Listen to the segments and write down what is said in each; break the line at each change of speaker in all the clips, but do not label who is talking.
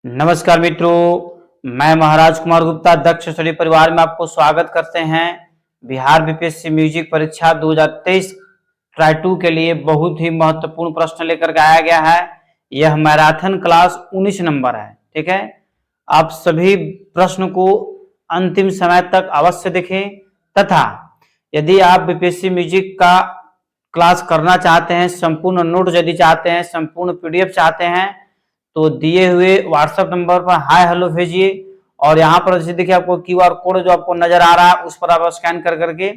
नमस्कार मित्रों, मैं महाराज कुमार गुप्ता दक्ष स्टडी परिवार में आपको स्वागत करते हैं। बिहार बीपीएससी म्यूजिक परीक्षा 2023 ट्राई 2 के लिए बहुत ही महत्वपूर्ण प्रश्न लेकर के आया गया है। यह मैराथन क्लास 19 नंबर है। ठीक है, आप सभी प्रश्न को अंतिम समय तक अवश्य देखें तथा यदि आप बीपीएससी म्यूजिक का क्लास करना चाहते हैं, संपूर्ण नोट यदि चाहते हैं, संपूर्ण पीडीएफ चाहते हैं तो दिए हुए व्हाट्सएप नंबर पर हाय हेलो भेजिए और यहाँ पर जैसे देखिए आपको क्यूआर कोड जो आपको नजर आ रहा है उस पर आप स्कैन कर करके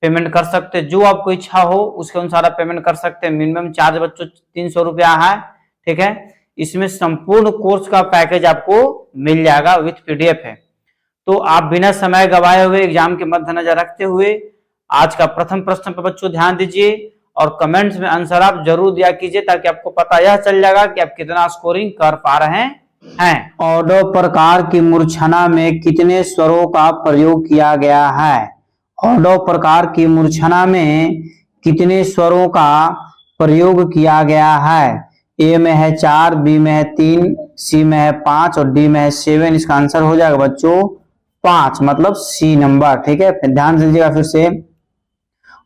पेमेंट कर सकते हैं। जो आपको इच्छा हो उसके अनुसार आप पेमेंट कर सकते हैं। मिनिमम चार्ज बच्चों 300 रुपया है। ठीक है, इसमें संपूर्ण कोर्स का पैकेज आपको मिल जाएगा विथ पीडीएफ है। तो आप बिना समय गवाए हुए एग्जाम के मद्देनजर रखते हुए आज का प्रथम प्रश्न पर बच्चों ध्यान दीजिए और कमेंट्स में आंसर आप जरूर दिया कीजिए ताकि आपको पता यह चल जाएगा कि आप कितना स्कोरिंग कर पा रहे हैं। ऑडो प्रकार की मूर्छना में कितने स्वरों का प्रयोग किया गया है? ऑडो प्रकार की मूर्छना में कितने स्वरों का प्रयोग किया गया है? ए में है 4, बी में है 3, सी में है 5 और डी में है 7। इसका आंसर हो जाएगा बच्चों 5, मतलब सी नंबर। ठीक है, ध्यान दीजिएगा फिर से।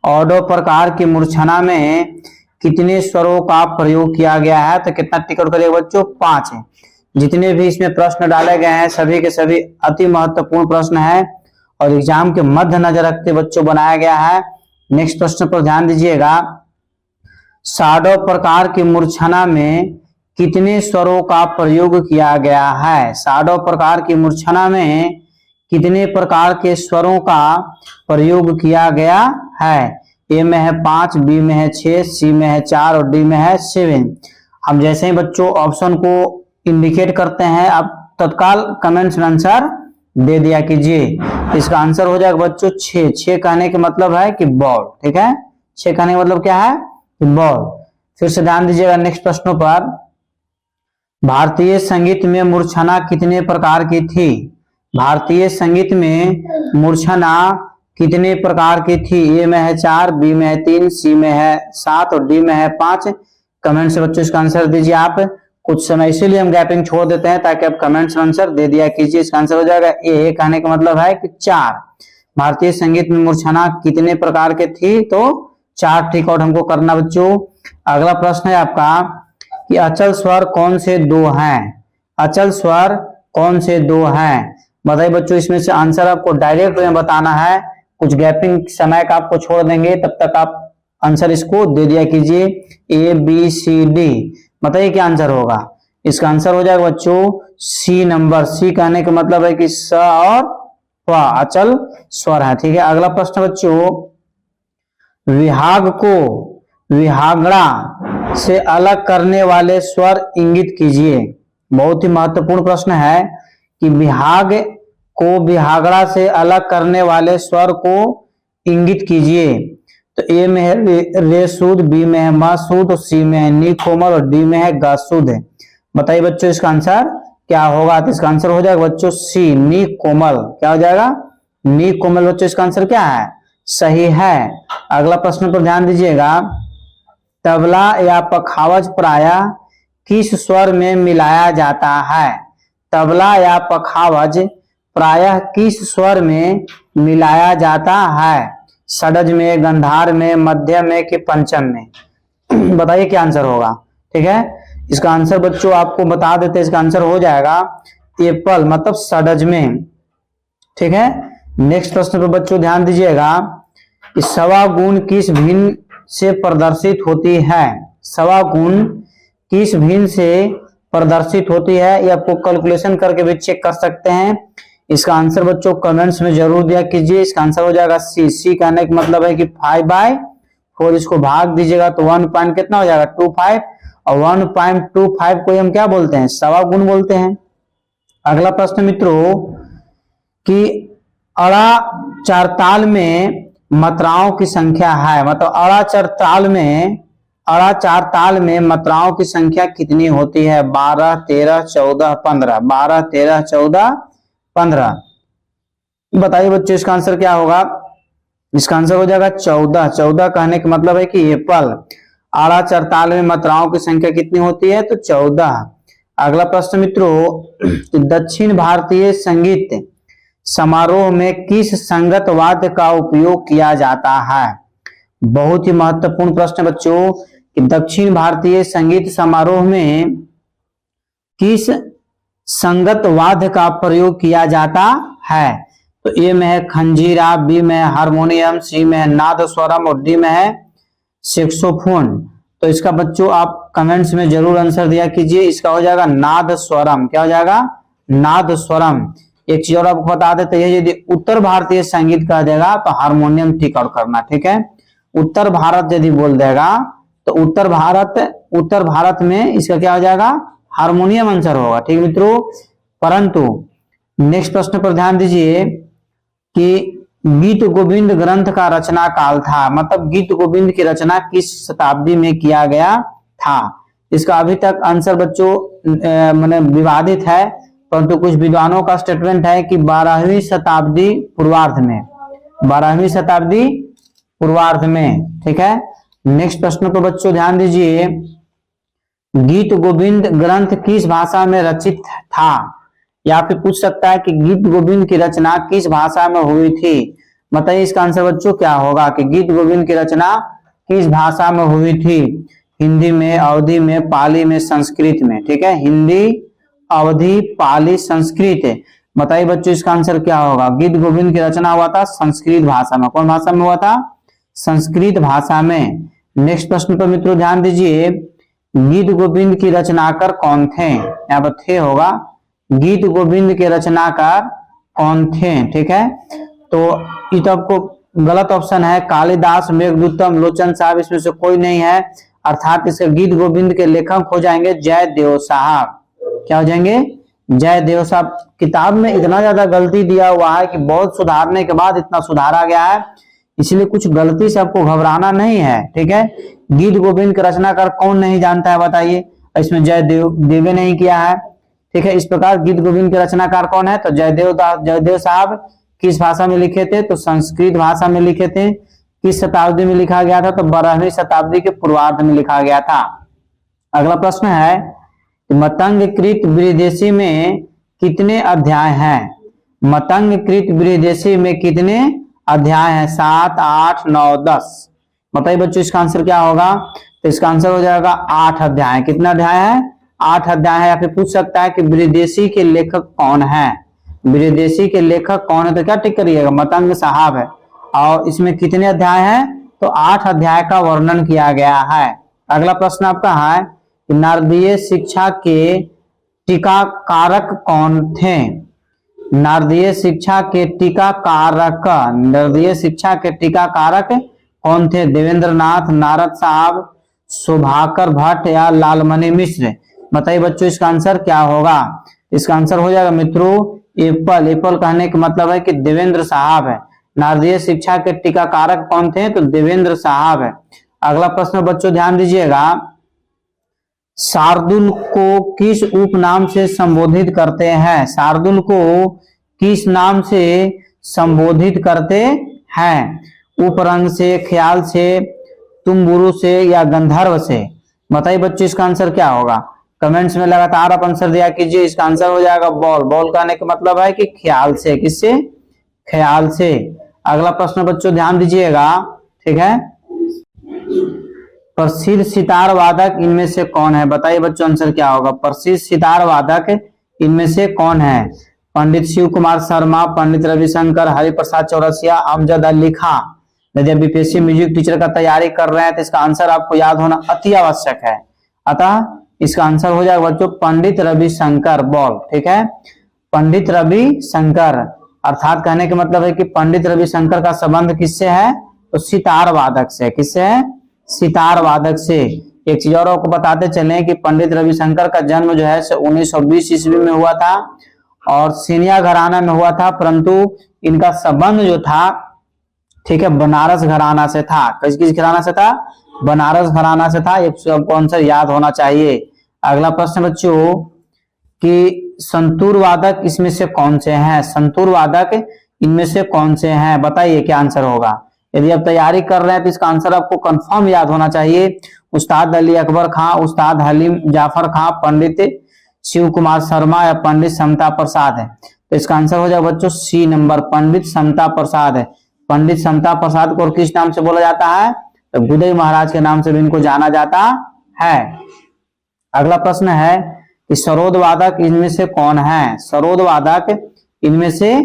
ऑडो प्रकार की मूर्छना में कितने स्वरों का प्रयोग किया गया है? तो कितना टिकट करेगा बच्चों? 5 है। जितने भी इसमें प्रश्न डाले गए हैं सभी के सभी अति महत्वपूर्ण प्रश्न है और एग्जाम के मद्देनजर रखते बच्चों बनाया गया है। नेक्स्ट प्रश्न पर ध्यान दीजिएगा। साडो प्रकार की मूर्छना में कितने स्वरों का प्रयोग किया गया है? साडो प्रकार की मूर्छना में कितने प्रकार के स्वरों का प्रयोग किया गया है? ए में है 5, बी में है 6, सी में है 4 और डी में है 7। हम जैसे ही बच्चों ऑप्शन को इंडिकेट करते हैं आप तत्काल कमेंट्स में आंसर दे दिया कीजिए। इसका आंसर हो जाएगा बच्चों 6। 6 कहने के मतलब है कि बॉल। ठीक है, 6 कहने का मतलब क्या है? कि बॉल। फिर से ध्यान दीजिएगा नेक्स्ट प्रश्नों पर। भारतीय संगीत में मूर्छना कितने प्रकार की थी? भारतीय संगीत में मूर्छना कितने प्रकार की थी? ए में है 4, बी में है 3, सी में है 7 और डी में है 5। कमेंट से बच्चों इसका आंसर दीजिए आप। कुछ समय इसीलिए हम गैपिंग छोड़ देते हैं ताकि आप कमेंट्स में आंसर दे दिया कीजिए। इसका आंसर हो जाएगा ए। कहने का मतलब है कि 4। भारतीय संगीत में मूर्छना कितने प्रकार के थी? तो 4 ठीक आउट हमको करना बच्चों। अगला प्रश्न है आपका कि अचल स्वर कौन से 2 हैं? अचल स्वर कौन से 2 हैं? बताइए बच्चों, इसमें से आंसर आपको डायरेक्ट में बताना है। कुछ गैपिंग समय का आपको छोड़ देंगे, तब तक आप आंसर इसको दे दिया कीजिए। ए बी सी डी, बताइए क्या आंसर होगा? इसका आंसर हो जाएगा बच्चों सी नंबर। सी कहने का मतलब है कि स और व अचल स्वर है। ठीक है, अगला प्रश्न बच्चों, विभाग को विभागड़ा से अलग करने वाले स्वर इंगित कीजिए। बहुत ही महत्वपूर्ण प्रश्न है कि विभाग को विभागड़ा से अलग करने वाले स्वर को इंगित कीजिए। तो ए में है रे शुद्ध, बी में है म शुद्ध, सी में है नी कोमल और डी में है ग शुद्ध है। बताइए बच्चों इसका आंसर क्या होगा? तो इसका आंसर हो जाएगा बच्चों सी नी कोमल। क्या हो जाएगा? नी कोमल। बच्चों इसका आंसर क्या है? सही है। अगला प्रश्न पर ध्यान दीजिएगा। तबला या पखावज प्रायः किस स्वर में मिलाया जाता है? तबला या पखावज प्रायः किस स्वर में मिलाया जाता है? षड्ज में, गंधार में, मध्यम में कि पंचम में? बताइए क्या आंसर होगा? ठीक है, इसका आंसर बच्चों आपको बता देते हैं। इसका आंसर हो जाएगा एप्पल, मतलब षड्ज में। ठीक है, नेक्स्ट प्रश्न पर बच्चों ध्यान दीजिएगा कि सवा गुण किस भिन्न से प्रदर्शित होती है? सवा गुण किस भिन्न से प्रदर्शित होती है? ये आपको कैलकुलेशन करके भी चेक कर सकते हैं। इसका आंसर बच्चों कमेंट्स में जरूर दिया कीजिए। इसका आंसर हो जाएगा सी। सी कहने का मतलब है कि 5/4। इसको भाग दीजिएगा तो 1 पॉइंट कितना हो जाएगा? 25 और 1.25 को हम क्या बोलते हैं? सवा गुण बोलते हैं। अगला प्रश्न मित्रों कि अड़ा चार में मात्राओं की संख्या है, मतलब अड़ा चार ताल में मात्राओं की संख्या कितनी होती है? 12, 13, 14, 15। 12, 13, 14, 15। बताइए बच्चों इसका आंसर क्या होगा? इसका आंसर हो जाएगा 14। 14 कहने का मतलब है कि एप्पल। आड़ा चार ताल में मात्राओं की संख्या कितनी होती है? तो 14। अगला प्रश्न मित्रों, दक्षिण भारतीय संगीत समारोह में किस संगत वाद्य का उपयोग किया जाता है? बहुत ही महत्वपूर्ण प्रश्न बच्चों कि दक्षिण भारतीय संगीत समारोह में किस संगत वाद्य का प्रयोग किया जाता है? तो ए में है खंजीरा, बी में है हारमोनियम, सी में है नादस्वरम और डी में है सैक्सोफोन। तो इसका बच्चों आप कमेंट्स में जरूर आंसर दिया कीजिए। इसका हो जाएगा नादस्वरम। क्या हो जाएगा? नादस्वरम। एक चीज और आपको बता देते हैं, यदि उत्तर भारतीय संगीत कह देगा तो हारमोनियम टिक आउट करना, ठीक है। उत्तर भारत यदि बोल देगा तो उत्तर भारत में इसका क्या हो जाएगा? हारमोनियम आंसर होगा, ठीक मित्रों। परंतु नेक्स्ट प्रश्न पर ध्यान दीजिए कि गीत गोविंद ग्रंथ का रचना काल था, मतलब गीत गोविंद की रचना किस शताब्दी में किया गया था? इसका अभी तक आंसर बच्चों माने विवादित है, परंतु कुछ विद्वानों का स्टेटमेंट है कि 12वीं शताब्दी पूर्वार्ध में, 12वीं शताब्दी पूर्वार्ध में, ठीक है। नेक्स्ट प्रश्न पर बच्चों ध्यान दीजिए, गीत गोविंद ग्रंथ किस भाषा में रचित था? या फिर पूछ सकता है कि गीत गोविंद की रचना किस भाषा में हुई थी? बताइए इसका आंसर बच्चों क्या होगा कि गीत गोविंद की रचना किस भाषा में हुई थी? हिंदी में, अवधी में, पाली में, संस्कृत में, ठीक है। हिंदी, अवधी, पाली, संस्कृत। बताइए बच्चों इसका आंसर क्या होगा? गीत गोविंद की रचना हुआ था संस्कृत भाषा में। कौन भाषा में हुआ था? संस्कृत भाषा में। नेक्स्ट प्रश्न पर मित्रों ध्यान दीजिए, गीत गोविंद की रचनाकार कौन थे? यहाँ पर थे होगा। गीत गोविंद के रचनाकार कौन थे? ठीक है, तो ये तो आपको गलत ऑप्शन है। कालिदास, मेघदूतम, लोचन साहब, इसमें से कोई नहीं है। अर्थात इसके गीत गोविंद के लेखक हो जाएंगे जयदेव साहब। क्या हो जाएंगे? जयदेव साहब। किताब में इतना ज्यादा गलती दिया हुआ है कि बहुत सुधारने के बाद इतना सुधारा गया है, इसलिए कुछ गलती से आपको घबराना नहीं है, ठीक है। गीत गोविंद के रचनाकार कौन नहीं जानता है बताइए? इसमें जयदेव नहीं किया है, ठीक है। इस प्रकार गीत गोविंद के रचनाकार कौन है? तो जयदेव साहब। किस भाषा में लिखे थे? तो संस्कृत भाषा में लिखे थे। किस शताब्दी में लिखा गया था? तो 12वीं शताब्दी के पूर्वार्ध में लिखा गया था। अगला प्रश्न है, मतंगकृत बृहदेशी में कितने अध्याय हैं? मतंगकृत बृहदेशी में कितने अध्याय हैं? 7, 8, 9, 10। बताइए बच्चों इसका आंसर क्या होगा? तो इसका आंसर हो जाएगा 8 अध्याय। कितना अध्याय है? 8 अध्याय है। या फिर पूछ सकता है कि बृहदेशी के लेखक कौन है? बृहदेशी के लेखक कौन है? तो क्या टिक करिएगा? मतंग साहब है। और इसमें कितने अध्याय हैं? तो 8 अध्याय का वर्णन किया गया है। अगला प्रश्न आपका है कि नारदीय शिक्षा के टीकाकारक कौन थे? नारदीय शिक्षा के टीकाकारक, नारदीय शिक्षा के टीकाकारक कौन थे? देवेंद्रनाथ, नारद साहब, शोभाकर भट्ट या लालमणि मिश्र। बताइए बच्चों इसका आंसर क्या होगा? इसका आंसर हो जाएगा मित्रों एप्पल। एप्पल कहने का मतलब है कि देवेंद्र साहब है। नारदीय शिक्षा के टीकाकारक कौन थे? तो देवेंद्र साहब है। अगला प्रश्न बच्चों ध्यान दीजिएगा, शार्दुल को किस उपनाम से संबोधित करते हैं? शार्दुल को किस नाम से संबोधित करते हैं? उपरंग से, ख्याल से, तुम्बुरु से या गंधर्व से? बताइए बच्चों इसका आंसर क्या होगा? कमेंट्स में लगातार आप आंसर दिया कीजिए। इसका आंसर हो जाएगा बॉल। बॉल कहने का मतलब है कि ख्याल से। किससे? ख्याल से। अगला प्रश्न बच्चों ध्यान दीजिएगा, ठीक है। प्रसिद्ध सितार वादक इनमें से कौन है? बताइए बच्चों आंसर क्या होगा? प्रसिद्ध सितार वादक इनमें से कौन है? पंडित शिव कुमार शर्मा, पंडित रविशंकर, हरिप्रसाद चौरसिया, अमजद अली खां। यदि आप बीपीएससी म्यूजिक टीचर का तैयारी कर रहे हैं तो इसका आंसर आपको याद होना अति आवश्यक है। अतः इसका आंसर हो जाएगा बच्चों पंडित रविशंकर। बॉल, ठीक है। पंडित रविशंकर अर्थात कहने का मतलब है कि पंडित रविशंकर का संबंध किससे है? तो सितार वादक से। किससे है? सितार वादक से। एक चीज और आपको बताते चले कि पंडित रविशंकर का जन्म जो है 1920 ईस्वी में हुआ था और सिनिया घराना में हुआ था, परंतु इनका संबंध जो था, ठीक है, बनारस घराना से था। किस घराना से था? बनारस घराना से था। एक आपको आंसर याद होना चाहिए। अगला प्रश्न बच्चों कि संतूर वादक इसमें से कौन से हैं? संतूर वादक इनमें से कौन से हैं? बताइए क्या आंसर होगा? यदि आप तैयारी कर रहे हैं तो इसका आंसर आपको कंफर्म याद होना चाहिए। उस्ताद अली अकबर खां, उस्ताद हलीम जाफर खां, पंडित शिव कुमार शर्मा या पंडित समता प्रसाद है। तो इसका आंसर हो जाएगा बच्चों सी नंबर, पंडित समता प्रसाद है। पंडित समता प्रसाद को और किस नाम से बोला जाता है? तो गुदई महाराज के नाम से भी इनको जाना जाता है। अगला प्रश्न है कि सरोद वादक इनमें से कौन है? सरोद वादक इनमें से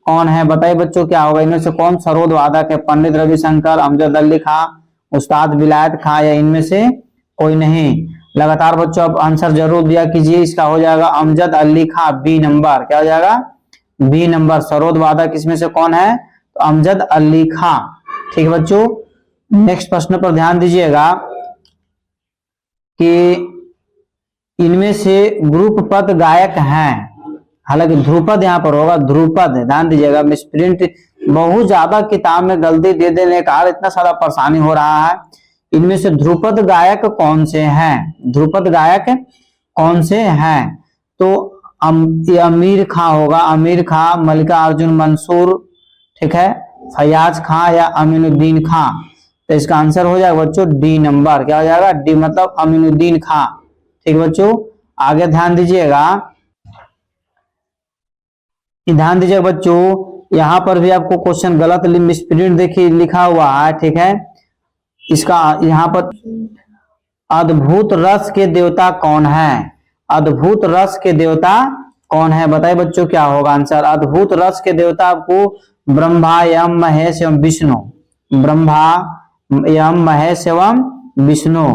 कौन है? बताइए बच्चों क्या होगा, इनमें से कौन सरोद वादक है? पंडित रविशंकर, अमजद अली खां, उस्ताद विलायत खां या इनमें से कोई नहीं? लगातार बच्चों आप आंसर जरूर दिया कीजिए। इसका हो जाएगा अमजद अली खां, बी नंबर। क्या हो जाएगा? B number. सरोद वादक इसमें से कौन है? तो अमजद अली खां। ठीक है बच्चों, नेक्स्ट प्रश्न पर ध्यान दीजिएगा कि इनमें से ग्रुप पद गायक हैं। हालांकि ध्रुपद यहाँ पर होगा, ध्रुपद। ध्यान दीजिएगा, मिसप्रिंट बहुत ज्यादा किताब में गलती दे देने का इतना सारा परेशानी हो रहा है। इनमें से ध्रुपद गायक कौन से हैं? ध्रुपद गायक कौन से हैं? तो अमीर खां होगा, अमीर खां, मल्लिका अर्जुन मंसूर, ठीक है, फयाज खां या अमीनुद्दीन खां। तो इसका आंसर हो जाएगा बच्चों डी नंबर। क्या हो जाएगा? डी मतलब अमीनुद्दीन खां। ठीक है बच्चों, आगे ध्यान दीजिएगा। ध्यान दीजिएगा बच्चों, यहाँ पर भी आपको क्वेश्चन गलत मिसप्रिंट देखिए लिखा हुआ है। ठीक है, इसका यहाँ पर अद्भुत रस के देवता कौन है? अद्भुत रस के देवता कौन है? बताइए बच्चों क्या होगा आंसर? अद्भुत रस के देवता आपको ब्रह्मा, यम, महेश एवं विष्णु। ब्रह्मा, यम, महेश एवं विष्णु।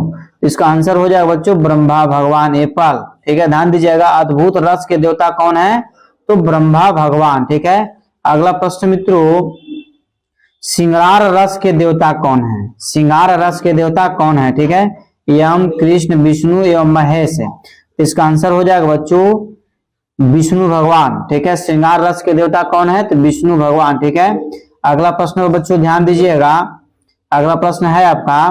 इसका आंसर हो जाएगा बच्चों ब्रह्मा भगवान, एप्पल। ठीक है, ध्यान दीजिएगा, अद्भुत रस के देवता कौन है? तो ब्रह्मा भगवान। ठीक है, अगला प्रश्न मित्रों, श्रृंगार रस के देवता कौन है? श्रृंगार रस के देवता कौन है? ठीक है, यम, कृष्ण, विष्णु एवं महेश। इसका आंसर हो जाएगा बच्चों विष्णु भगवान। ठीक है, श्रृंगार रस के देवता कौन है? तो विष्णु भगवान। ठीक है, अगला प्रश्न बच्चों ध्यान दीजिएगा। अगला प्रश्न है आपका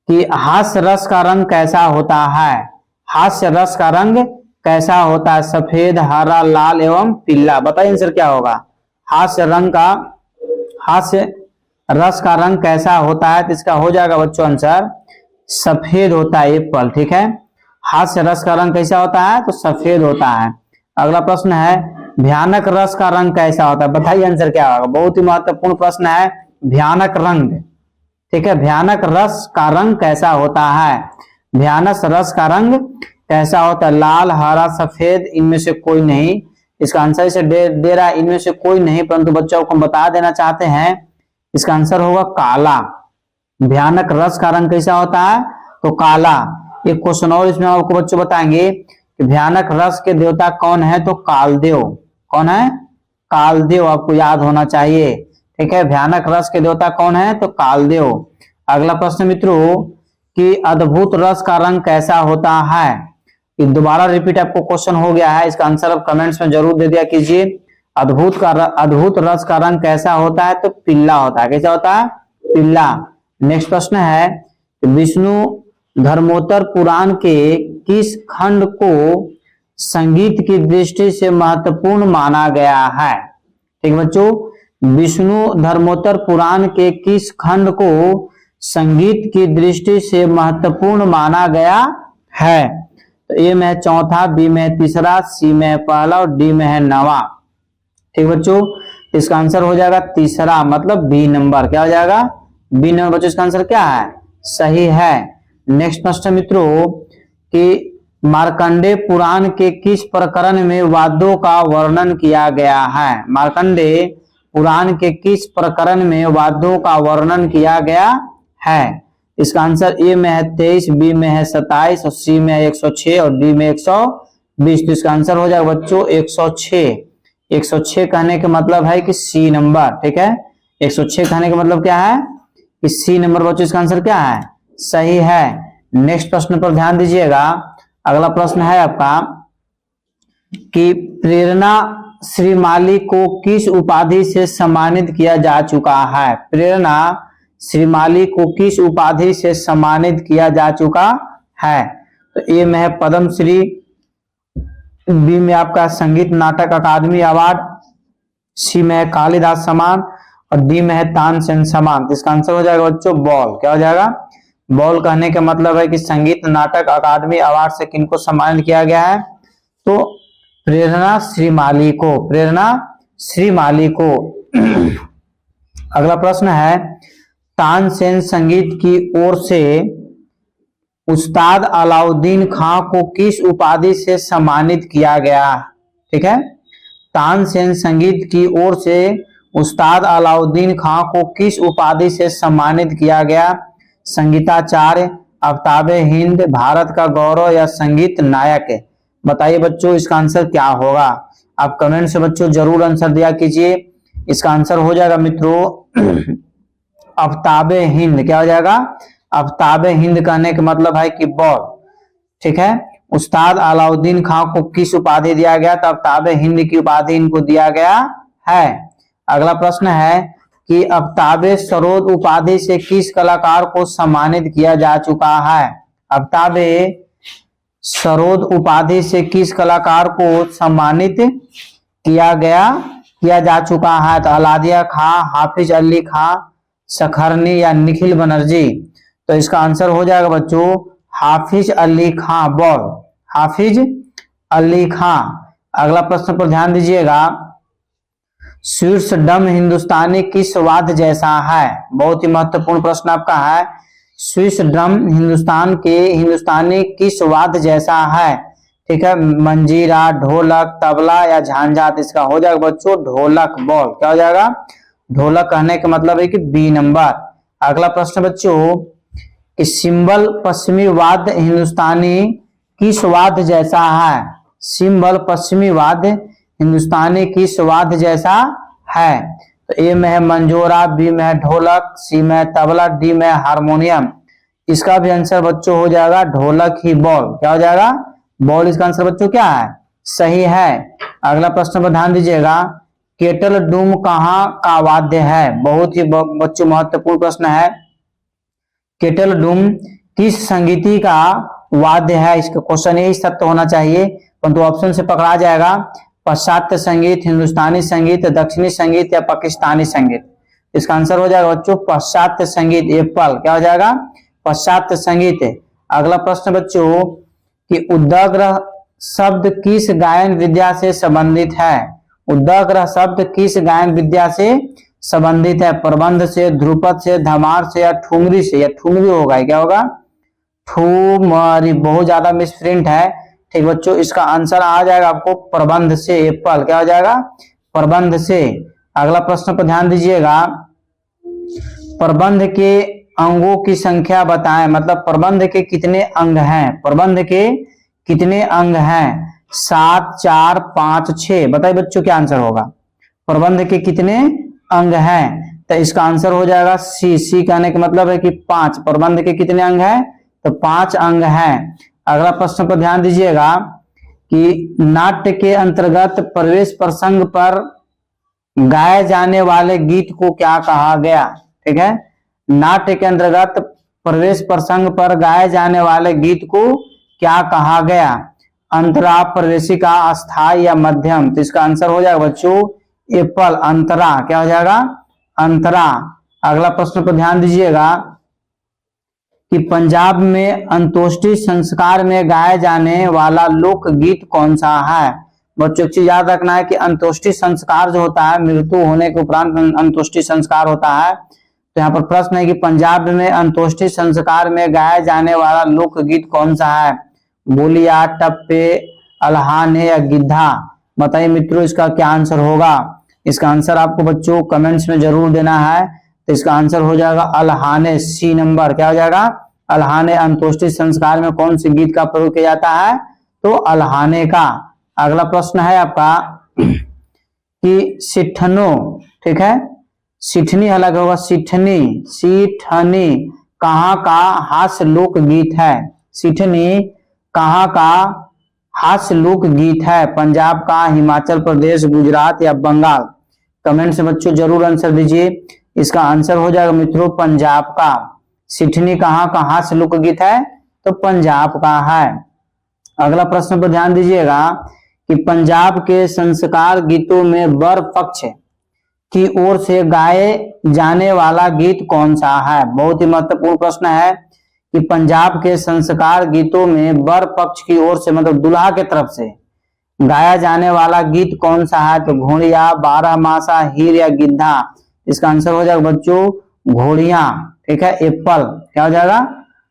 कि हास्य रस का रंग कैसा होता है? हास्य रस का रंग कैसा होता है? सफेद, हरा, लाल एवं पीला। बताइए आंसर क्या होगा? हास्य रस का रंग कैसा होता है? तो इसका हो जाएगा बच्चों आंसर सफेद होता है, एप्पल। ठीक है, हास्य रस का रंग कैसा होता है? तो सफेद होता है। अगला प्रश्न है भयानक रस का रंग कैसा होता है? बताइए आंसर क्या होगा? बहुत ही महत्वपूर्ण प्रश्न है, भयानक रंग। ठीक है, भयानक रस का रंग कैसा होता है? भयानक रस का रंग कैसा होता है? लाल, हरा, सफेद, इनमें से कोई नहीं। इसका आंसर इसे दे रहा है इनमें से कोई नहीं, परंतु बच्चों को हम बता देना चाहते हैं इसका आंसर होगा काला। भयानक रस का रंग कैसा होता है? तो काला। एक क्वेश्चन और इसमें आपको बच्चों बताएंगे कि भयानक रस के देवता कौन है? तो कालदेव। कौन है? कालदेव, आपको याद होना चाहिए। ठीक है, भयानक रस के देवता कौन है? तो कालदेव। अगला प्रश्न मित्रों कि अद्भुत रस का रंग कैसा होता है? दोबारा रिपीट आपको क्वेश्चन हो गया है, इसका आंसर आप कमेंट्स में जरूर दे दिया कीजिए। अद्भुत रस का रंग कैसा होता है? तो पीला होता है। कैसा होता है? पीला। नेक्स्ट प्रश्न है विष्णु धर्मोत्तर पुराण के किस खंड को संगीत की दृष्टि से महत्वपूर्ण माना गया है? ठीक बच्चों, विष्णु धर्मोत्तर पुराण के किस खंड को संगीत की दृष्टि से महत्वपूर्ण माना गया है? तो ए में है चौथा, बी में है तीसरा, सी में है पहला और डी में है नवा। ठीक बच्चों, इसका आंसर हो जाएगा तीसरा, मतलब बी नंबर। क्या हो जाएगा? B number. बच्चों इसका आंसर क्या है? सही है। नेक्स्ट प्रश्न मित्रों कि मार्कंडे पुराण के किस प्रकरण में वाद्यों का वर्णन किया गया है? मार्कंडे पुराण के किस प्रकरण में वाद्यों का वर्णन किया गया है? इसका आंसर ए में है 23, बी में है 27 और सी में है 106 और डी में 120। तो इसका आंसर हो जाएगा बच्चों 106। 106 कहने का मतलब है कि सी नंबर। ठीक है, 106 कहने का मतलब क्या है? कि सी नंबर। बच्चों इसका आंसर क्या है? सही है। नेक्स्ट प्रश्न पर ध्यान दीजिएगा। अगला प्रश्न है आपका कि प्रेरणा श्रीमाली को किस उपाधि से सम्मानित किया जा चुका है? प्रेरणा श्रीमाली को किस उपाधि से सम्मानित किया जा चुका है? तो ए में है पद्मश्री, बी में आपका संगीत नाटक अकादमी अवार्ड, सी में है कालिदास सम्मान और डी में है तानसेन सम्मान। तो इसका आंसर हो जाएगा बच्चों बॉल। क्या हो जाएगा? बॉल कहने का मतलब है कि संगीत नाटक अकादमी अवार्ड से किनको सम्मानित किया गया है? तो प्रेरणा श्रीमाली को, प्रेरणा श्रीमाली को। अगला प्रश्न है, तानसेन संगीत की ओर से उस्ताद अलाउद्दीन खां को किस उपाधि से सम्मानित किया गया? ठीक है, तानसेन संगीत की ओर से उस्ताद अलाउद्दीन खां को किस उपाधि से सम्मानित किया गया? संगीताचार्य, आफ्ताबे हिंद, भारत का गौरव या संगीत नायक? बताइए बच्चों इसका आंसर क्या होगा? आप कमेंट से बच्चों जरूर आंसर दिया कीजिए। इसका आंसर हो जाएगा मित्रों आफ्ताबे हिंद। क्या हो जाएगा? आफ्ताबे हिंद कहने का मतलब है कि बॉल। ठीक है, उस्ताद अलाउद्दीन खां को किस उपाधि दिया गया? तो आफ्ताबे हिंद की उपाधि इनको दिया गया है। अगला प्रश्न है कि आफ्ताबे सरोद उपाधि से किस कलाकार को सम्मानित किया जा चुका है? आफ्ताबे सरोद उपाधि से किस कलाकार को सम्मानित किया जा चुका है? तो अलादिया खां, हाफिज अली खां, सखरनी या निखिल बनर्जी? तो इसका आंसर हो जाएगा बच्चों हाफिज अली खां, बॉल, हाफिज अली खां। अगला प्रश्न पर ध्यान दीजिएगा, शीर्ष डम हिंदुस्तानी किस वाद्य जैसा है? बहुत ही महत्वपूर्ण प्रश्न आपका है। स्विस ड्रम हिंदुस्तानी किस वाद्य जैसा है? ठीक है, मंजीरा, ढोलक, तबला या झांझा? इसका हो जाएगा बच्चों ढोलक, बॉल। क्या हो जाएगा? ढोलक कहने का मतलब है कि बी नंबर। अगला प्रश्न बच्चों कि सिंबल पश्चिमी वाद्य हिंदुस्तानी किस वाद्य जैसा है? सिंबल पश्चिमी वाद्य हिंदुस्तानी किस वाद्य जैसा है? तो ए में है मंजोरा, बी में है ढोलक, सी में है तबला, डी में है हारमोनियम? इसका भी आंसर बच्चों हो जाएगा ढोलक ही, बॉल। क्या हो जाएगा? बॉल। इसका आंसर बच्चों क्या है? सही है। अगला प्रश्न पर ध्यान दीजिएगा, केटल डूम कहाँ का वाद्य है? बहुत ही बच्चों महत्वपूर्ण प्रश्न है। केटल डूम किस संगीति का वाद्य है? इसका क्वेश्चन यही सत्य होना चाहिए, परंतु ऑप्शन से पकड़ा जाएगा। पाश्चात्य संगीत, हिंदुस्तानी संगीत, दक्षिणी संगीत या पाकिस्तानी संगीत? इसका आंसर हो जाएगा बच्चों पाश्चात्य संगीत, एप्पल। क्या हो जाएगा? पाश्चात्य संगीत। अगला प्रश्न बच्चों कि उद्ग्रह शब्द किस गायन विद्या से संबंधित है? उद्ग्रह शब्द किस गायन विद्या से संबंधित है? प्रबंध से, ध्रुपद से, धमार से या ठुमरी से? या ठुमरी होगा, क्या होगा? ठुमरी। बहुत ज्यादा मिसप्रिंट है। ठीक बच्चों, इसका आंसर आ जाएगा आपको प्रबंध से, एप्पल। क्या हो जाएगा? प्रबंध से। अगला प्रश्न पर ध्यान दीजिएगा, प्रबंध के अंगों की संख्या बताएं। मतलब प्रबंध के कितने अंग हैं? प्रबंध के कितने अंग हैं? 7, 4, 5, 6? बताइए बच्चों क्या आंसर होगा? प्रबंध के कितने अंग हैं? तो इसका आंसर हो जाएगा सी। सी कहने का मतलब है कि 5। प्रबंध के कितने अंग हैं? तो 5 अंग हैं। अगला प्रश्न पर ध्यान दीजिएगा कि नाट्य के अंतर्गत प्रवेश प्रसंग पर गाए जाने वाले गीत को क्या कहा गया? ठीक है, नाट्य के अंतर्गत प्रवेश प्रसंग पर गाए जाने वाले गीत को क्या कहा गया? अंतरा, प्रवेशिका, अस्थाई या मध्यम? तो इसका आंसर हो जाएगा बच्चों एप्पल, अंतरा। क्या हो जाएगा? अंतरा। अगला प्रश्न पर ध्यान दीजिएगा कि पंजाब में अंत्येष्टि संस्कार में गाया जाने वाला लोकगीत कौन सा है? बच्चों एक चीज याद रखना है कि अंत्येष्टि संस्कार जो होता है, मृत्यु होने के उपरांत अंत्येष्टि संस्कार होता है। तो यहाँ पर प्रश्न है कि पंजाब में अंत्येष्टि संस्कार में गाया जाने वाला लोकगीत कौन सा है? बोलिया, टप्पे, अल्हाने या गिद्धा? बताइए मित्रों इसका क्या आंसर होगा? इसका आंसर आपको बच्चों कमेंट्स में जरूर देना है। तो इसका आंसर हो जाएगा अल्हाने, सी नंबर। क्या हो जाएगा? अल्हाने। अंत्येष्टि संस्कार में कौन से गीत का प्रयोग किया जाता है? तो अल्हाने का। अगला प्रश्न है आपका कि सिठनो, ठीक है, सिठनी अलग होगा, सिठनी, सिठनी कहाँ का हास्य लोक गीत है? सिठनी कहाँ का हास्य लोक गीत है? पंजाब का, हिमाचल प्रदेश, गुजरात या बंगाल? कमेंट से बच्चों जरूर आंसर दीजिए। इसका आंसर हो जाएगा मित्रों पंजाब का। सिठनी कहाँ का हास्य लोक गीत है? तो पंजाब का है। अगला प्रश्न पर ध्यान दीजिएगा कि पंजाब के संस्कार गीतों में वर पक्ष की ओर से गाए जाने वाला गीत कौन सा है? बहुत ही महत्वपूर्ण प्रश्न है कि पंजाब के संस्कार गीतों में वर पक्ष की ओर से मतलब दुल्हा के तरफ से गाया जाने वाला गीत कौन सा है? तो घोड़िया, बारहमासा, हीर या गिद्धा। इसका आंसर हो जाएगा बच्चों घोड़िया। ठीक है, एप्पल क्या हो जाएगा?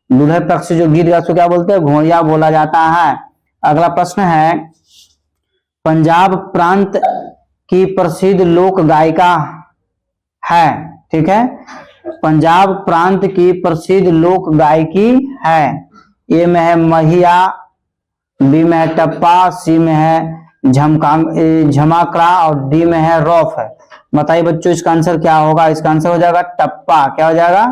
दूल्हे पक्ष से जो गीत गा उसको क्या बोलते हैं? घोड़िया बोला जाता है। अगला प्रश्न है, पंजाब प्रांत की प्रसिद्ध लोक गायिका है। ठीक है, पंजाब प्रांत की प्रसिद्ध लोक गायकी है। ए में है महिया, बी में है टप्पा, सी में है झमाकड़ा और डी में है रौफ है। बताइए बच्चों इसका आंसर क्या होगा? इसका आंसर हो जाएगा टप्पा। क्या हो जाएगा?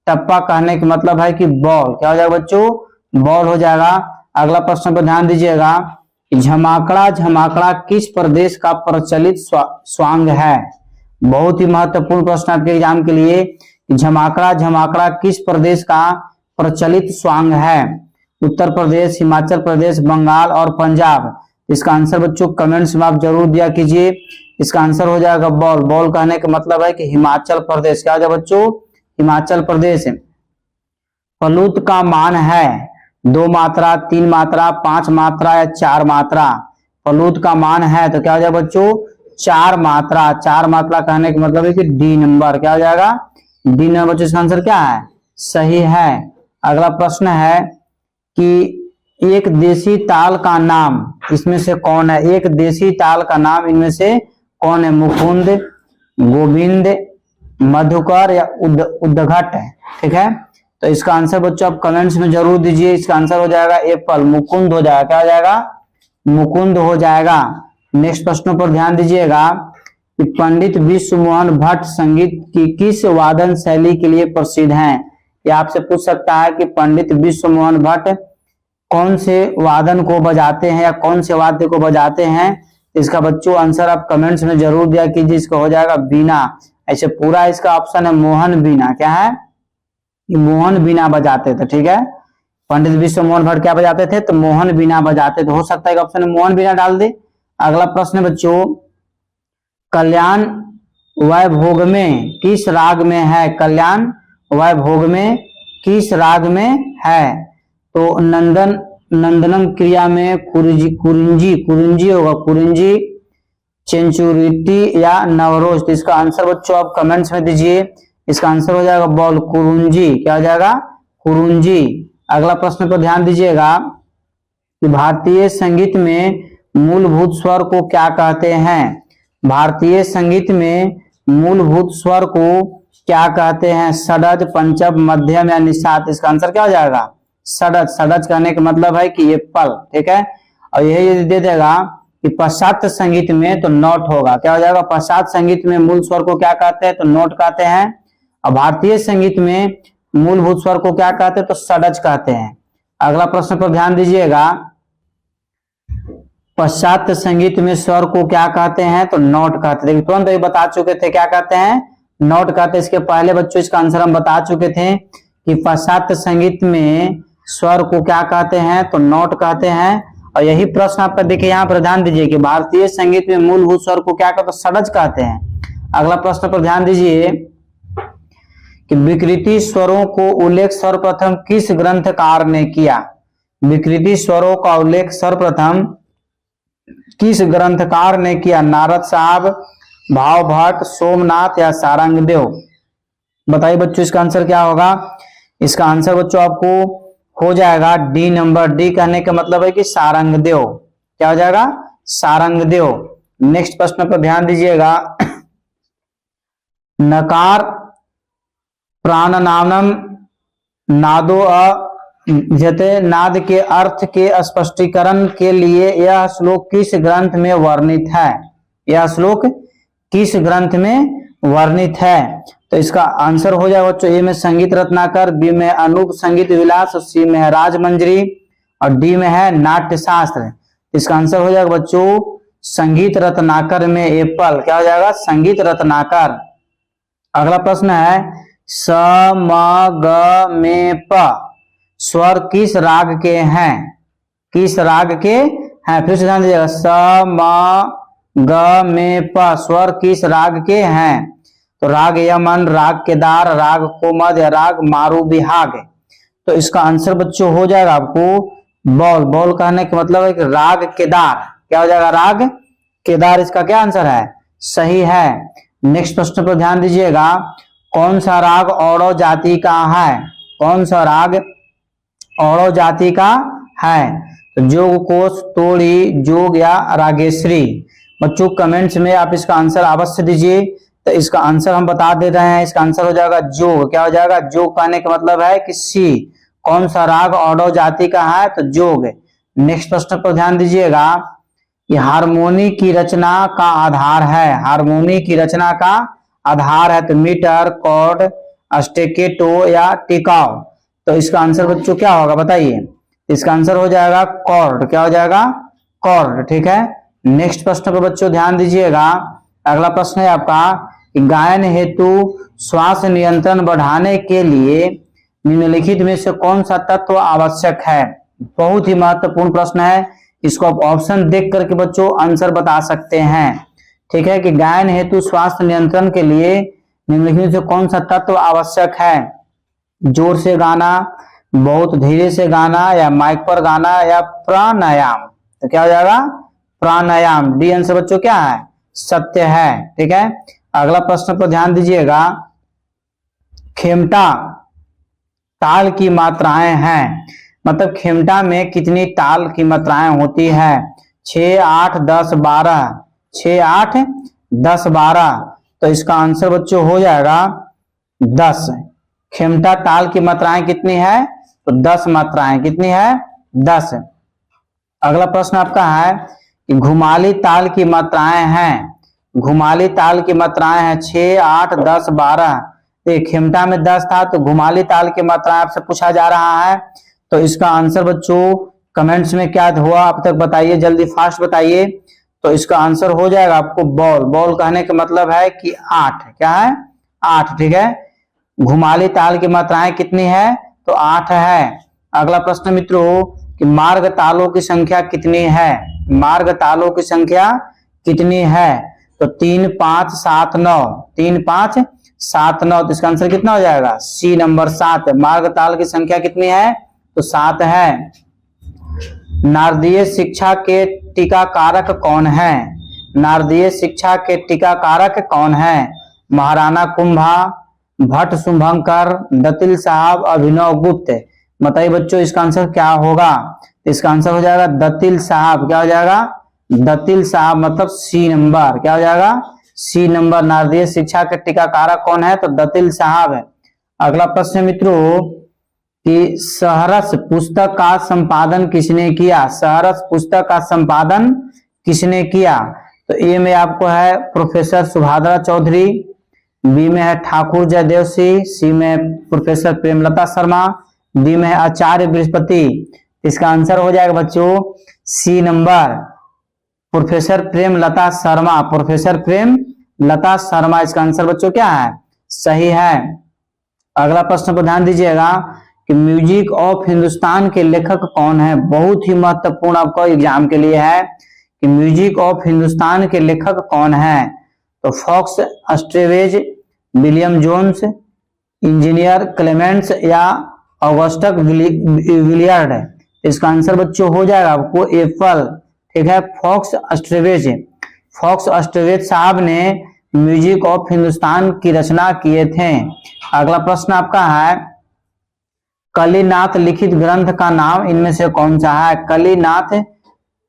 टप्पा कहने का मतलब है कि बॉल। क्या हो जाएगा बच्चों? बॉल हो जाएगा। अगला प्रश्न पर ध्यान दीजिएगा, झमाकड़ा झमाकड़ा किस प्रदेश का प्रचलित स्वांग है? बहुत ही महत्वपूर्ण प्रश्न आपके एग्जाम के लिए। झमाकड़ा झमाकड़ा किस प्रदेश का प्रचलित स्वांग है? उत्तर प्रदेश, हिमाचल प्रदेश, बंगाल और पंजाब। इसका आंसर बच्चों कमेंट्स में आप जरूर दिया कीजिए। इसका आंसर हो जाएगा बॉल। बॉल कहने का मतलब है कि हिमाचल प्रदेश। क्या हो जाएगा बच्चों? हिमाचल प्रदेश। फलूत का मान है 2 मात्रा, 3 मात्रा, 5 मात्रा या 4 मात्रा। फलूत का मान है तो क्या हो जाएगा बच्चों? 4 मात्रा। 4 मात्रा कहने का मतलब है कि डी नंबर। क्या हो जाएगा? D number. बच्चों इसका आंसर क्या है? सही है। अगला प्रश्न है कि एक देसी ताल का नाम इसमें से कौन है? एक देसी ताल का नाम इनमें से कौन है? मुकुंद, गोविंद, मधुकर या उद्घट है। ठीक है, तो इसका आंसर बच्चों आप कमेंट्स में जरूर दीजिए। इसका आंसर हो जाएगा एप्पल, मुकुंद हो जाएगा। क्या हो जाएगा? मुकुंद हो जाएगा। नेक्स्ट प्रश्नों पर ध्यान दीजिएगा कि पंडित विश्व मोहन भट्ट संगीत की किस वादन शैली के लिए प्रसिद्ध हैं? यह आपसे पूछ सकता है कि पंडित विश्व मोहन भट्ट कौन से वादन को बजाते हैं या कौन से वाद्य को बजाते हैं? इसका बच्चों आंसर आप कमेंट्स में जरूर दिया कीजिए। इसका हो जाएगा बीना। ऐसे पूरा इसका ऑप्शन है मोहन बीना। क्या है? मोहन बीना बजाते थे। ठीक है, पंडित विश्व मोहन भट्ट क्या बजाते थे? तो मोहन बीना बजाते थे। हो सकता है ऑप्शन में मोहन बीना डाल दे। अगला प्रश्न बच्चों, कल्याण वैभोग में किस राग में है? कल्याण वैभोग में किस राग में है? तो नंदनम क्रिया में कुरिंजी होगा, कुरिंजी, चेंचुरिटी या नवरोज। तो इसका आंसर बच्चों आप कमेंट्स में दीजिए। इसका आंसर हो जाएगा बॉल, कुरुंजी। क्या हो जाएगा? कुरुंजी। अगला प्रश्न पर ध्यान दीजिएगा कि भारतीय संगीत में मूलभूत स्वर को क्या कहते हैं? भारतीय संगीत में मूलभूत स्वर को क्या कहते हैं? षडज, पंचम, मध्यम या निषाद। इसका आंसर क्या हो जाएगा? षडज। षडज कहने का मतलब है कि एप्पल। ठीक है, और यही यदि दे देगा कि पाश्चात्य संगीत में तो नोट होगा। क्या हो जाएगा? पाश्चात्य संगीत में मूल स्वर को क्या कहते हैं? तो नोट कहते हैं। और भारतीय संगीत में मूलभूत स्वर को क्या कहते हैं? तो षडज कहते हैं। अगला प्रश्न पर ध्यान दीजिएगा, पाश्चात्य संगीत में स्वर को क्या कहते हैं? तो नोट कहते हैं। तुरंत अभी बता चुके थे क्या कहते हैं? नोट कहते हैं। इसके पहले बच्चों इसका आंसर हम बता चुके थे कि पाश्चात्य संगीत में स्वर को क्या कहते हैं? तो नोट कहते हैं। और यही प्रश्न आपका देखिए यहाँ पर ध्यान दीजिए कि भारतीय संगीत में मूलभूत स्वर को क्या कहते हैं? षडज कहते हैं। अगला प्रश्न पर ध्यान दीजिए कि विकृति स्वरों को उल्लेख सर्वप्रथम किस ग्रंथकार ने किया? विकृति स्वरों का उल्लेख सर्वप्रथम किस ग्रंथकार ने किया? नारद साहब, भाव भट्ट, सोमनाथ या सारंगदेव। बताइए बच्चों इसका आंसर क्या होगा? इसका आंसर बच्चों आपको हो जाएगा डी नंबर। डी कहने का मतलब है कि सारंगदेव। क्या हो जाएगा? सारंगदेव। नेक्स्ट प्रश्न पर ध्यान दीजिएगा, नकार प्राणनानम नादो जते नाद के अर्थ के स्पष्टीकरण के लिए यह श्लोक किस ग्रंथ में वर्णित है? यह श्लोक किस ग्रंथ में वर्णित है? तो इसका आंसर हो जाएगा बच्चों ए में संगीत रत्नाकर, बी में अनूप संगीत विलास, सी में है राजमंजरी और डी में है नाट्य शास्त्र। इसका आंसर हो जाएगा बच्चों संगीत रत्नाकर में एप्पल। क्या हो जाएगा? संगीत रत्नाकर। अगला प्रश्न है, स म ग में प स्वर किस राग के हैं? किस राग के हैं? फिर से ध्यान दीजिएगा, स म ग में प स्वर किस राग के हैं? तो राग यमन, राग केदार, राग कोमद या राग मारू बिहाग। तो इसका आंसर बच्चों हो जाएगा आपको बॉल। बॉल कहने का मतलब है कि राग केदार। क्या हो जाएगा, राग केदार इसका क्या आंसर है, सही है। नेक्स्ट प्रश्न पर ध्यान दीजिएगा, कौन सा राग औरव जाति का है, कौन सा राग औरव जाति का है, तो जोग कोश, तोड़ी, जोग या रागेश्वरी। बच्चों कमेंट्स में आप इसका आंसर अवश्य दीजिए। तो इसका आंसर हम बता दे रहे हैं, इसका आंसर हो जाएगा जोग। क्या हो जाएगा, जोग कहने का मतलब है कि सी। कौन सा राग औरव जाति का है, तो जोग। नेक्स्ट प्रश्न पर ध्यान दीजिएगा, ये हारमोनी की रचना का आधार है, हारमोनी की रचना का आधार है, तो मीटर, कॉर्ड, स्टेकेटो या टिकाव। तो इसका आंसर बच्चों क्या होगा बताइए, इसका आंसर हो जाएगा कॉर्ड। क्या हो जाएगा, कॉर्ड, ठीक है। नेक्स्ट प्रश्न पर बच्चों ध्यान दीजिएगा, अगला प्रश्न है आपका, गायन हेतु श्वास नियंत्रण बढ़ाने के लिए निम्नलिखित में से कौन सा तत्व आवश्यक है। बहुत ही महत्वपूर्ण प्रश्न है, इसको आप ऑप्शन देख करके बच्चों आंसर बता सकते हैं, ठीक है, कि गायन हेतु श्वास नियंत्रण के लिए निम्नलिखित में से कौन सा तत्व आवश्यक है। जोर से गाना, बहुत धीरे से गाना, या माइक पर गाना, या प्राणायाम। तो क्या हो जाएगा, प्राणायाम। डी आंसर बच्चों क्या है, सत्य है, ठीक है। अगला प्रश्न पर ध्यान दीजिएगा, खेमटा ताल की मात्राएं हैं, मतलब खेमटा में कितनी ताल की मात्राएं होती है, 6, 8, 10, 12, 6, 8, 10, 12। तो इसका आंसर बच्चों हो जाएगा 10। खेमटा ताल की मात्राएं कितनी है, तो 10 मात्राएं, कितनी है, 10। अगला प्रश्न आपका है कि घुमाली ताल की मात्राएं हैं, घुमाली ताल की मात्राएं हैं 6, 8, 10, 12। तो खेमटा में 10 था, तो घुमाली ताल की मात्राएं आपसे पूछा जा रहा है। तो इसका आंसर बच्चों कमेंट्स में क्या हुआ अब तक बताइए, जल्दी फास्ट बताइए। तो इसका आंसर हो जाएगा आपको बॉल। बॉल कहने का मतलब है कि 8, क्या है, 8, ठीक है। घुमाली ताल की मात्राएं कितनी है, तो 8 है। अगला प्रश्न मित्रों कि मार्ग तालों की संख्या कितनी है, मार्ग तालों की संख्या कितनी है, तो 3, 5, 7, 9, 3, 5, 7, 9। तो इसका आंसर कितना हो जाएगा, सी नंबर 7। मार्ग ताल की संख्या कितनी है, तो 7 है। नारदीय शिक्षा के टीकाकारक कौन है, नारदीय शिक्षा के टीकाकारक कौन है, महाराणा कुंभा, भट्ट शुभंकर, दतिल साहब, अभिनव गुप्त। बताइए बच्चों इसका आंसर क्या होगा, इसका आंसर हो जाएगा दतिल साहब। क्या हो जाएगा, दतिल साहब, मतलब सी नंबर। क्या हो जाएगा, सी नंबर। नारदीय शिक्षा के टीकाकारक कौन है, तो दतिल साहब है। अगला प्रश्न मित्रों कि सहरस पुस्तक का संपादन किसने किया, सहरस पुस्तक का संपादन किसने किया। तो ए में आपको है प्रोफेसर सुभाद्रा चौधरी, बी में है ठाकुर जयदेव सिंह, सी में प्रोफेसर प्रेमलता शर्मा, डी में है आचार्य बृहस्पति। इसका आंसर हो जाएगा बच्चों C number, professor Premlata Sharma, professor Premlata Sharma. इसका आंसर बच्चों क्या है, सही है। अगला प्रश्न पर ध्यान दीजिएगा कि म्यूजिक ऑफ हिंदुस्तान के लेखक कौन है। बहुत ही महत्वपूर्ण आपको एग्जाम के लिए है कि म्यूजिक ऑफ हिंदुस्तान के लेखक कौन है। तो Fox Strangways, William Jones, engineer Clements या ऑगस्टस विलियर्ड। इसका आंसर बच्चों हो जाएगा आपको एप्पल, ठीक है, फॉक्स स्ट्रेवेज। फॉक्स स्ट्रेवेज साहब ने म्यूजिक ऑफ हिंदुस्तान की रचना किए थे। अगला प्रश्न आपका है कलिनाथ लिखित ग्रंथ का नाम इनमें से कौन सा है, कलिनाथ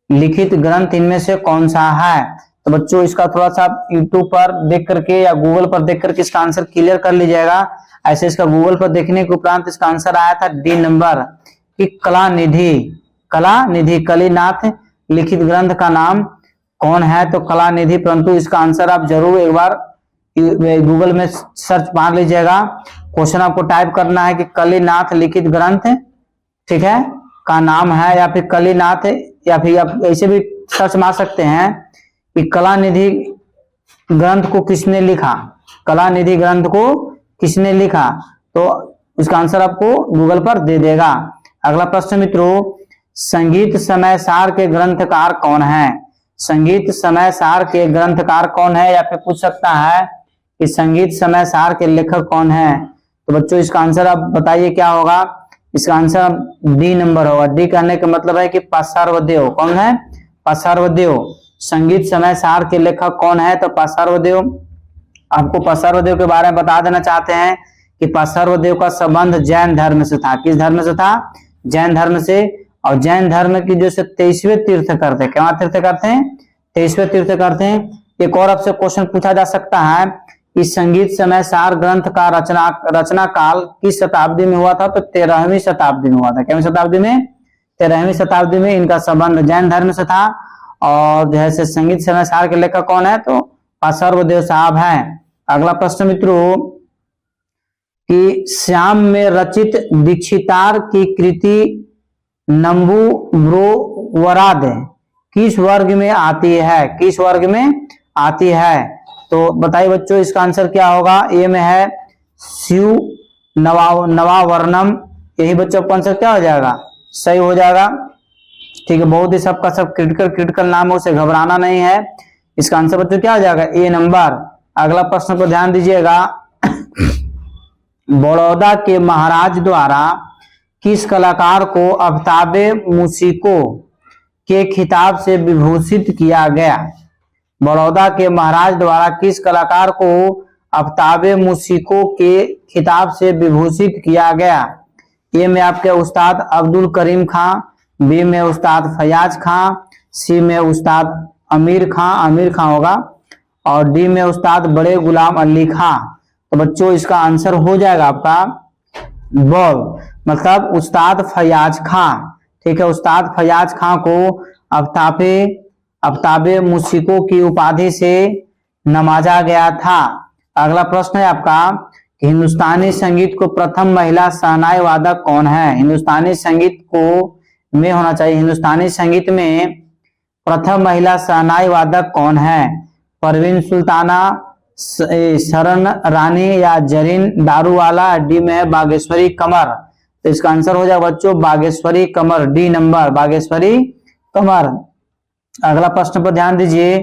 लिखित ग्रंथ इनमें से कौन सा है। तो बच्चों इसका थोड़ा सा यूट्यूब पर देख करके या गूगल पर देख करके इसका आंसर क्लियर कर लीजिएगा। ऐसे इसका गूगल पर देखने के उपरांत इसका आंसर आया था डी नंबर कि कलानिधि, कलानिधि। कलिनाथ लिखित ग्रंथ का नाम कौन है, तो कलानिधि। परंतु इसका आंसर आप जरूर एक बार गूगल में सर्च मार लीजिएगा। क्वेश्चन आपको टाइप करना है कि कलिनाथ लिखित ग्रंथ, ठीक है, का नाम है, या फिर कलिनाथ, या फिर आप ऐसे भी सर्च मार सकते हैं कि कलानिधि ग्रंथ को किसने लिखा, कलानिधि ग्रंथ को किसने लिखा। तो इसका आंसर आपको गूगल पर दे देगा। अगला प्रश्न मित्रों संगीत समय सार के ग्रंथकार कौन है, संगीत समय सार के ग्रंथकार कौन है, या फिर पूछ सकता है कि संगीत समय सार के लेखक कौन है। तो बच्चों इसका आंसर आप बताइए क्या होगा। इसका आंसर डी नंबर होगा। डी कहने का मतलब है कि पार्श्वदेव। कौन है, पसर्वदेव। संगीत समय सार के लेखक कौन है? तो पसर्वदेव। आपको पसर्वदेव के बारे में बता देना चाहते हैं कि पसर्वदेव का संबंध जैन धर्म से था। किस धर्म से था? जैन धर्म से। और जैन धर्म की जो 23वें तीर्थ करते हैं, क्या तीर्थ करते हैं? 23वें तीर्थ करते हैं। एक और आपसे क्वेश्चन पूछा जा सकता है कि संगीत समय सार ग्रंथ का रचना काल किस शताब्दी में हुआ था? तो 13वीं शताब्दी में हुआ था। कितवीं शताब्दी में? 13वीं शताब्दी में इनका संबंध जैन धर्म से था। और जैसे संगीत समय सार के लेखक कौन है? तो पसर्वदेव साहब हैं। अगला प्रश्न मित्रों कि श्याम में रचित दीक्षितार की कृति नंबूव्रोवराद किस वर्ग में आती है? किस वर्ग में आती है? तो बताइए बच्चों, इसका आंसर क्या होगा? ए में है शिव नवावर्णम। यही बच्चों का आंसर क्या हो जाएगा? सही हो जाएगा। ठीक है, बहुत ही सबका सब क्रिटिकल नाम है, उसे घबराना नहीं है। इसका आंसर बच्चों क्या हो जाएगा? ए नंबर। अगला प्रश्न पर ध्यान दीजिएगा। बड़ौदा के महाराज द्वारा किस कलाकार को आफ्ताबे मूसिको के खिताब से विभूषित किया गया? बड़ौदा के महाराज द्वारा किस कलाकार को आफ्ताबे मूसिको के खिताब से विभूषित किया गया? ए में आपके उस्ताद अब्दुल करीम खां, बी में उस्ताद फयाज खां, सी में उस्ताद अमीर खां होगा, और डी में उस्ताद बड़े गुलाम अली खां। तो बच्चों इसका आंसर हो जाएगा आपका बॉल, मतलब उस्ताद फयाज खां। ठीक है, उस्ताद फयाज खां को आफ्ताबे मूसिको की उपाधि से नवाजा गया था। अगला प्रश्न है आपका कि हिंदुस्तानी संगीत को प्रथम महिला शहनाई वादक कौन है? हिंदुस्तानी संगीत को में होना चाहिए, हिंदुस्तानी संगीत में प्रथम महिला शहनाई वादक कौन है? परवीन सुल्ताना, शरण रानी या जरीन दारूवाला? डी में है बागेश्वरी कमर। तो इसका आंसर हो जाएगा बच्चों बागेश्वरी कमर, डी नंबर, बागेश्वरी कमर। अगला प्रश्न पर ध्यान दीजिए।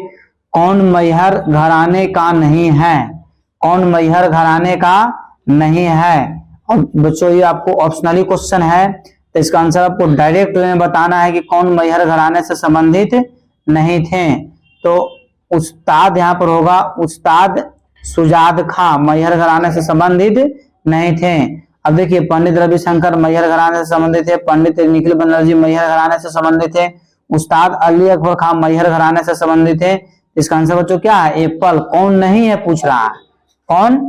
कौन मैहर घराने का नहीं है? कौन मैहर घराने का नहीं है? और बच्चों ये आपको ऑप्शनली क्वेश्चन है, तो इसका आंसर आपको डायरेक्ट में बताना है कि कौन मैहर घराने से संबंधित नहीं थे। तो उस्ताद यहाँ पर होगा उस्ताद सुजाद खां, मैहर घराने से संबंधित नहीं थे। अब देखिए, पंडित रविशंकर मैहर घराने से संबंधित थे, पंडित निखिल बनर्जी मैहर घराने से संबंधित थे, उस्ताद अली अकबर खां मैहर घराने से संबंधित थे। इसका आंसर बच्चों क्या है? एप्पल। कौन नहीं है पूछ रहा है, कौन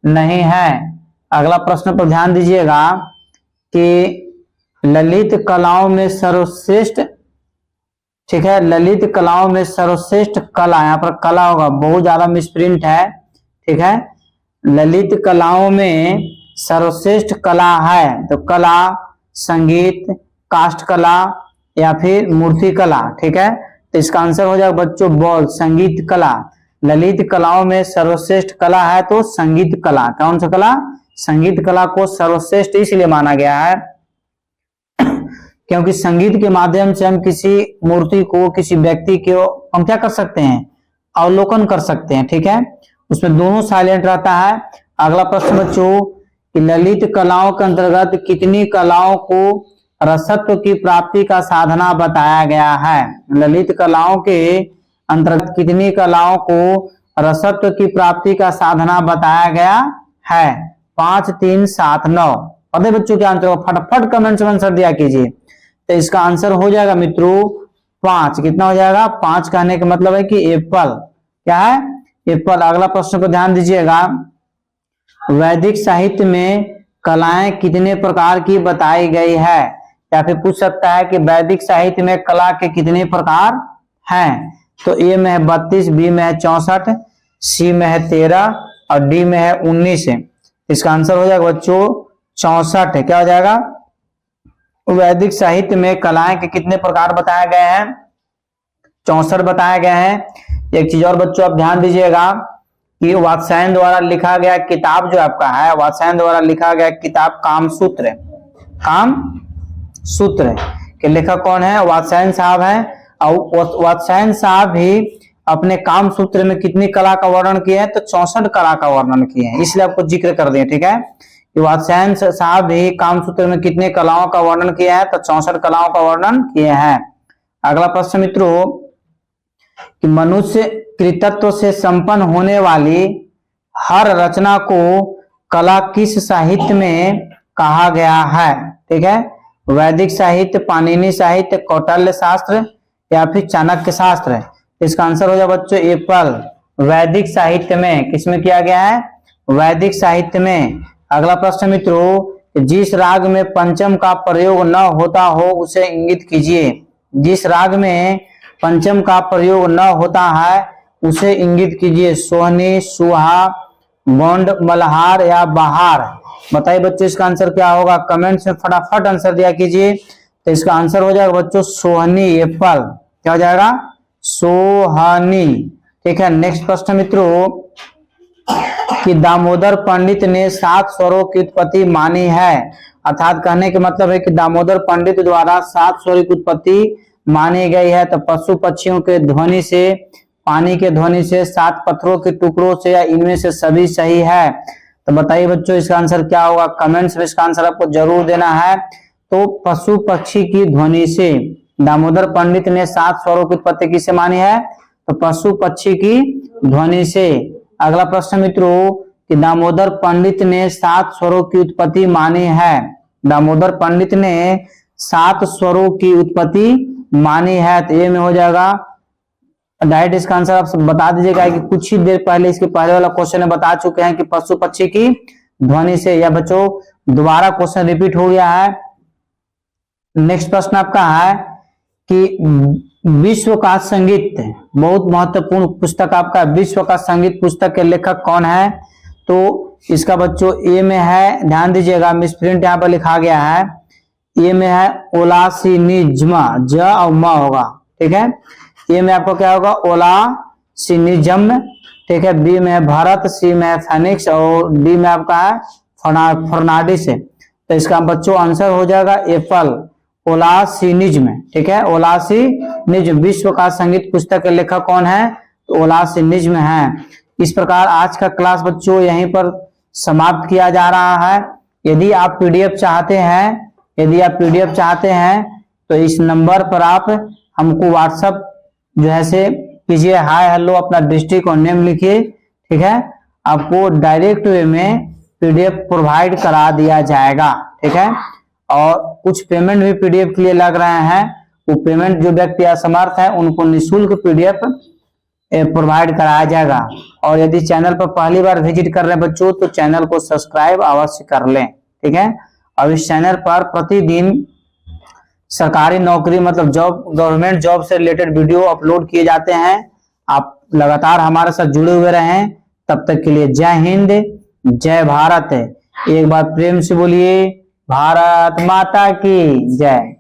नहीं है। अगला प्रश्न पर ध्यान दीजिएगा कि ललित कलाओं में सर्वश्रेष्ठ, ठीक है, ललित कलाओं में सर्वश्रेष्ठ कला, यहाँ पर कला होगा, बहुत ज्यादा मिसप्रिंट है। ठीक है, ललित कलाओं में सर्वश्रेष्ठ कला है तो कला, संगीत, काष्ठ कला या फिर मूर्ति कला। ठीक है, तो इसका आंसर हो जाएगा बच्चों बॉल, संगीत कला। ललित कलाओं में सर्वश्रेष्ठ कला है तो संगीत कला। कौन सा कला? संगीत कला को सर्वश्रेष्ठ इसलिए माना गया है क्योंकि संगीत के माध्यम से हम किसी मूर्ति को, किसी व्यक्ति को हम क्या कर सकते हैं? अवलोकन कर सकते हैं। ठीक है, उसमें दोनों साइलेंट रहता है। अगला प्रश्न बच्चों कि ललित कलाओं के अंतर्गत कितनी कलाओं को रसत्व की प्राप्ति का साधना बताया गया है? ललित कलाओं के अंतर्गत कितनी कलाओं को रसत्व की प्राप्ति का साधना बताया गया है? 5, 3, 7, 9। पता है बच्चों क्या आंसर? फटाफट कमेंट्स में आंसर दिया कीजिए। तो इसका आंसर हो जाएगा मित्रों 5। कितना हो जाएगा? 5 कहने का मतलब है कि एप्पल। क्या है? एप्पल। अगला प्रश्न को ध्यान दीजिएगा। वैदिक साहित्य में कलाएं कितने प्रकार की बताई गई है? या फिर पूछ सकता है कि वैदिक साहित्य में कला के कितने प्रकार हैं? तो ए में है 32, बी में है 64, सी में है 13 और डी में है 19 है। इसका आंसर हो जाएगा बच्चों 64 है। क्या हो जाएगा? वैदिक साहित्य में कलाएं के कितने प्रकार बताए गए हैं? 64 बताए गए हैं। एक चीज और बच्चों आप ध्यान दीजिएगा कि वात्स्यायन द्वारा लिखा गया किताब जो आपका है, वात्स्यायन द्वारा लिखा गया किताब कामसूत्र, कामसूत्र के लेखक कौन है? वात्स्यायन साहब हैं। और वात्स्यायन साहब भी अपने कामसूत्र में कितनी कला का वर्णन किए हैं? तो 64 कला का वर्णन किए हैं, इसलिए आपको जिक्र कर दिए। ठीक है, वात्स्यायन साहब भी कामसूत्र में कितने कलाओं का वर्णन किया है? तो 64 कलाओं का वर्णन किए हैं। अगला प्रश्न मित्रों कि मनुष्य कृतत्व से संपन्न होने वाली हर रचना को कला किस साहित्य में कहा गया है? ठीक है, वैदिक साहित्य, पाणिनि साहित्य, कौटिल्य शास्त्र या फिर चाणक्य शास्त्र। इसका आंसर हो जाएगा बच्चों एप्पल, वैदिक साहित्य में। किसमें किया गया है? वैदिक साहित्य में। अगला प्रश्न मित्रों, जिस राग में पंचम का प्रयोग न होता हो उसे इंगित कीजिए। जिस राग में पंचम का प्रयोग न होता है उसे इंगित कीजिए। सोहनी, सुहा, गोंड, मल्हार या बहार। बताइए बच्चों इसका आंसर क्या होगा? कमेंट्स में फटाफट आंसर दिया कीजिए। तो इसका आंसर हो जाएगा बच्चों सोहनी, एप्पल। क्या हो जाएगा? सोहनी। ठीक है, नेक्स्ट प्रश्न मित्रों कि दामोदर पंडित ने 7 स्वरों की उत्पत्ति मानी है। अर्थात कहने के मतलब है कि दामोदर पंडित द्वारा 7 स्वरों की उत्पत्ति मानी गई है। तो पशु पक्षियों के ध्वनि से, पानी के ध्वनि से, 7 पत्थरों के टुकड़ों से, या इनमें से सभी सही है। तो बताइए बच्चों इसका आंसर क्या होगा? कमेंट्स में इसका आंसर आपको जरूर देना है। तो पशु पक्षी की ध्वनि से। दामोदर पंडित ने 7 स्वरों की उत्पत्ति किससे मानी है? तो पशु पक्षी की ध्वनि से। अगला प्रश्न मित्रों कि दामोदर पंडित ने 7 स्वरों की उत्पत्ति मानी है। दामोदर पंडित ने 7 स्वरों की उत्पत्ति मानी है। तो ये में हो जाएगा डायरेक्ट इसका आंसर आप बता दीजिएगा कि कुछ ही देर पहले इसके पहले वाला क्वेश्चन में बता चुके हैं कि पशु पक्षी की ध्वनि से। या बच्चों दोबारा क्वेश्चन रिपीट हो गया है। नेक्स्ट प्रश्न आपका है कि विश्व का संगीत, बहुत महत्वपूर्ण पुस्तक आपका विश्व का संगीत पुस्तक के लेखक कौन है? तो इसका बच्चों ए में है, ध्यान दीजिएगा, मिसप्रिंट यहाँ पर लिखा गया है। ए में है ओलासिनिज्म, ज और म होगा। ठीक है, ए में आपको क्या होगा? ओलासिनिज्म। ठीक है, बी में है भारत, सी में है फेनिक्स और डी में आपका है फर्नांडिस। तो इसका बच्चों आंसर हो जाएगा एप्पल, ओलासिनिज्म। ठीक है, ओलासिनिज्म विश्व का संगीत पुस्तक के लेखक कौन है? तो ओलासिनिज्म है। इस प्रकार आज का क्लास बच्चों यहीं पर समाप्त किया जा रहा है। यदि आप पीडीएफ चाहते हैं तो इस नंबर पर आप हमको व्हाट्सएप जो है से कीजिए, हाय हेलो, अपना डिस्ट्रिक्ट और नेम लिखिए। ठीक है, आपको डायरेक्ट वे में पीडीएफ प्रोवाइड करा दिया जाएगा। ठीक है, और कुछ पेमेंट भी पीडीएफ के लिए लग रहे हैं। वो पेमेंट जो व्यक्ति असमर्थ है उनको निःशुल्क पीडीएफ प्रोवाइड कराया जाएगा। और यदि चैनल पर पहली बार विजिट कर रहे हैं बच्चों तो चैनल को सब्सक्राइब अवश्य कर लें। ठीक है, और इस चैनल पर प्रतिदिन सरकारी नौकरी मतलब जॉब, गवर्नमेंट जॉब से रिलेटेड वीडियो अपलोड किए जाते हैं। आप लगातार हमारे साथ जुड़े हुए रहें। तब तक के लिए जय हिंद, जय भारत। एक बार प्रेम से बोलिए भारत माता की जय।